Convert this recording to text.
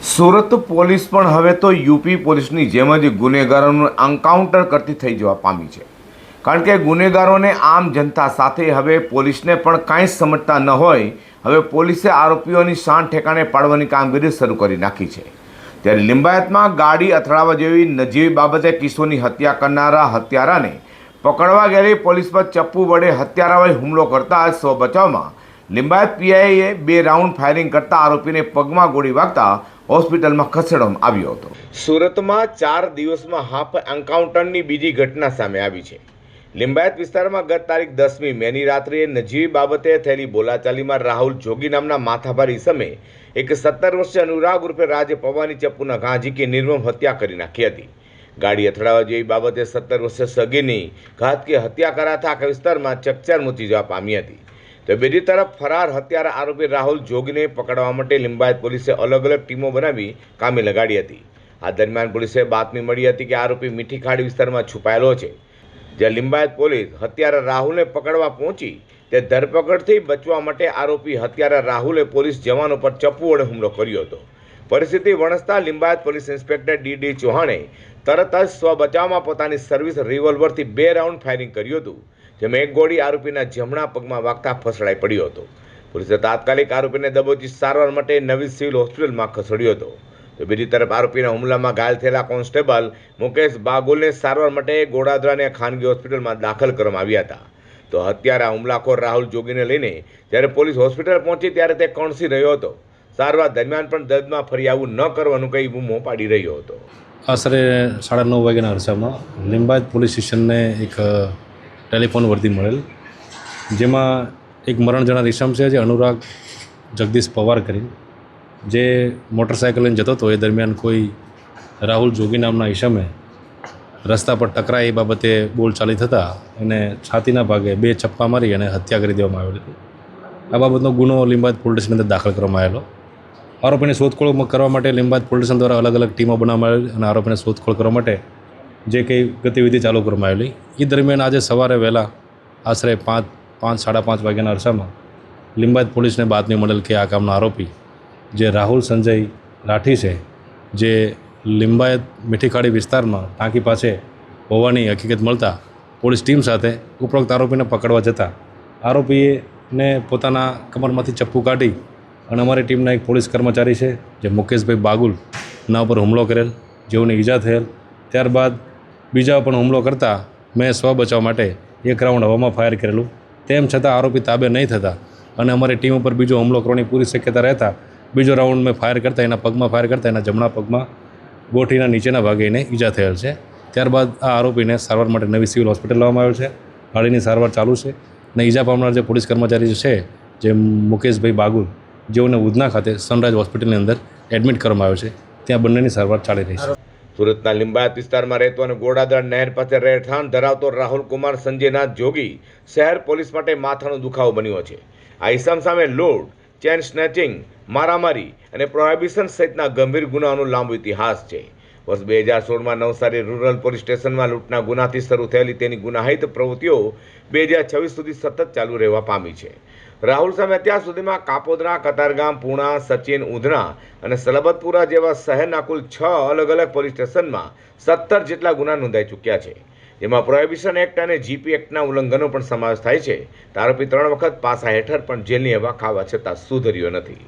Surat police પણ હવે તો યુપી પોલીસની જેમ જ ગુનેગારોનું એન્કાઉન્ટર કરતી થઈ જવા પામી છે. કારણ કે ગુનેગારોને આમ જનતા સાથે હવે પોલીસને પણ કાંઈ સમજતા ન હોય, હવે પોલીસે આરોપીઓની શાન ઠેકાણે પાડવાની કામગીરી શરૂ કરી નાખી છે. ત્યારે લિંબાયતમાં ગાડી અથડાવા જેવી નજીવી બાબતે કિશોરની હત્યા કરનારા હત્યારાને પકડવા ગયેલી પોલીસ પર ચપ્પુ વડે હત્યારાએ હુમલો કરતા સ્વ બચાવમાં લિંબાયત પીઆઈએ 2 રાઉન્ડ ફાયરિંગ કરતા આરોપીને પગમાં ગોળી વાગતા હોસ્પિટલમાં ખસેડવામાં આવ્યો હતો. સુરતમાં 4 દિવસમાં હાફ એન્કાઉન્ટરની બીજી ઘટના સામે આવી છે. લિંબાયત વિસ્તારમાં ગત તારીખ 10મી મેની રાત્રે નજીવી બાબતે થયેલી બોલાચાલીમાં રાહુલ જોગી નામના માથાભારે ઈસમે એક 17 વર્ષીય અનુરાગ ઉર્ફે રાજ પવાની ચપ્પુના ઘા ઝીકી નિર્મમ હત્યા કરી નાખી હતી. ગાડી અથડાવા જેવી બાબતે 17 વર્ષીય સગીરની ઘાતકી હત્યા કરાતા આખા વિસ્તારમાં ચકચાર મચી જવા પામી હતી. તો બીજી તરફ ફરાર હત્યારા આરોપી રાહુલ જોગીને પકડવા માટે લિંબાયત પોલીસે અલગ અલગ ટીમો બનાવી કામે લગાડી હતી. આ દરમિયાન પોલીસે બાતમી મળી હતી કે આરોપી મીઠી ખાડી વિસ્તારમાં છુપાયેલો છે. જ્યાં લિંબાયત પોલીસ હત્યારા રાહુલને પકડવા પહોંચી તે ધરપકડથી બચવા માટે આરોપી હત્યારા રાહુલે પોલીસ જવાનો પર ચપ્પુ વડે હુમલો કર્યો હતો. પરિસ્થિતિ વણસતા લિંબાયત પોલીસ ઇન્સ્પેક્ટર ડી ચૌહાણે તરત જ સ્વ બચાવમાં પોતાની સર્વિસ રિવોલ્વરથી 2 રાઉન્ડ ફાયરિંગ કર્યું હતું, જેમાં એક ગોળી આરોપીના જમણા પગમાં વાગતા ફસડાઈ પડ્યો હતો. પોલીસે તાત્કાલિક આરોપીને દબોચી સારવાર માટે નવી સિવિલ હોસ્પિટલમાં ખસેડ્યો હતો. તો બીજી તરફ આરોપીના હુમલામાં ઘાયલ થયેલા કોન્સ્ટેબલ મુકેશ બાગુલને સારવાર માટે ગોડાદરાની ખાનગી હોસ્પિટલમાં દાખલ કરવામાં આવ્યા હતા. તો હત્યારા હુમલાખોર રાહુલ જોગીને લઈને જ્યારે પોલીસ હોસ્પિટલ પહોંચી ત્યારે તે કણસી રહ્યો હતો. સારવાર દરમિયાન પણ દર્દમાં ફરી આવું ન કરવાનું કહી બૂમો પાડી રહ્યો હતો. આશરે 9:30 વાગ્યાના અરસામાં લિંબાયત પોલીસ સ્ટેશનને એક ટેલિફોન વર્દી મળેલ, જેમાં એક મરણ જનાર ઈસમ છે જે અનુરાગ જગદીશ પવાર કરીને જે મોટરસાઇકલ લઈને જતો હતો. એ દરમિયાન કોઈ રાહુલ જોગી નામના ઈસમે રસ્તા પર ટકરાય એ બાબતે બોલચાલી થતાં એને છાતીના ભાગે 2 ચપ્પા મારી અને હત્યા કરી દેવામાં આવેલી હતી. આ બાબતનો ગુનો લિંબાયત પોલીસ સ્ટેશન અંદર દાખલ કરવામાં આવેલો. આરોપીની શોધખોળ કરવા માટે લિંબાયત પોલીસ સ્ટેશન દ્વારા અલગ અલગ ટીમો બનાવવામાં આવેલી અને આરોપીને શોધખોળ કરવા માટે જે કંઈ ગતિવિધિ ચાલુ કરવામાં આવેલી. એ દરમિયાન આજે સવારે વહેલા આશરે 5:30 વાગ્યાના અરસામાં લિંબાયત પોલીસને બાતમી મળેલ કે આ કામનો આરોપી જે રાહુલ સંજય રાઠી છે, જે લિંબાયત મીઠીખાડી વિસ્તારમાં ટાંકી પાસે હોવાની હકીકત મળતા પોલીસ ટીમ સાથે ઉપરોક્ત આરોપીને પકડવા જતાં આરોપીને પોતાના કમરમાંથી ચપ્પુ કાઢી અને અમારી ટીમના એક પોલીસ કર્મચારી છે જે મુકેશભાઈ બાગુલના ઉપર હુમલો કરેલ, જેઓને ઈજા થયેલ. ત્યારબાદ બીજા પણ હુમલો કરતાં મેં સ્વ બચાવ માટે 1 રાઉન્ડ હવામાં ફાયર કરેલું. તેમ છતાં આરોપી તાબે નહીં થતા અને અમારી ટીમ ઉપર બીજો હુમલો કરવાની પૂરી શક્યતા રહેતા બીજો રાઉન્ડ મેં ફાયર કરતાં એના પગમાં ફાયર કરતાં એના જમણા પગમાં ગોઠીના નીચેના ભાગે એને ઈજા થયેલ છે. ત્યારબાદ આ આરોપીને સારવાર માટે નવી સિવિલ હોસ્પિટલ લાવવામાં આવ્યો છે. ગાડીની સારવાર ચાલુ છે અને ઈજા પામનાર જે પોલીસ કર્મચારી છે જે મુકેશભાઈ બાગુલ, જેઓને ઉધના ખાતે સનરાઈઝ હોસ્પિટલની અંદર એડમિટ કરવામાં આવ્યો છે. ત્યાં બંનેની સારવાર ચાલી રહી છે. સુરતના લિંબાયત વિસ્તારમાં રહેતો અને ગોડાદરા નહેર પાસે રહેઠાણ ધરાવતો રાહુલ કુમાર સંજયનાથ જોગી શહેર પોલીસ માટે માથાનો દુખાવો બન્યો છે. આ ઈસમ સામે લૂંટ, ચેન સ્નેચિંગ, મારામારી અને પ્રોહિબિશન સહિતના ગંભીર ગુનાઓનો લાંબો ઇતિહાસ છે. વર્ષ 2016માં નવસારી રૂરલ પોલીસ સ્ટેશનમાં લૂંટના ગુનાથી શરૂ થયેલી તેની ગુનાહિત પ્રવૃત્તિઓ 2026 સુધી સતત ચાલુ રહેવા પામી છે. રાહુલ સામે અત્યાર સુધીમાં કાપોદ્રા, કતારગામ, પૂણા, સચિન, ઉધના અને સલબતપુરા જેવા શહેરના કુલ 6 અલગ અલગ પોલીસ સ્ટેશનમાં 17 જેટલા ગુના નોંધાઈ ચૂક્યા છે, જેમાં પ્રોહિબિશન એક્ટ અને જીપી એક્ટના ઉલ્લંઘનો પણ સમાવેશ થાય છે. આરોપી 3 વખત પાસા હેઠળ પણ જેલની હવા ખાવા છતાં સુધર્યો નથી.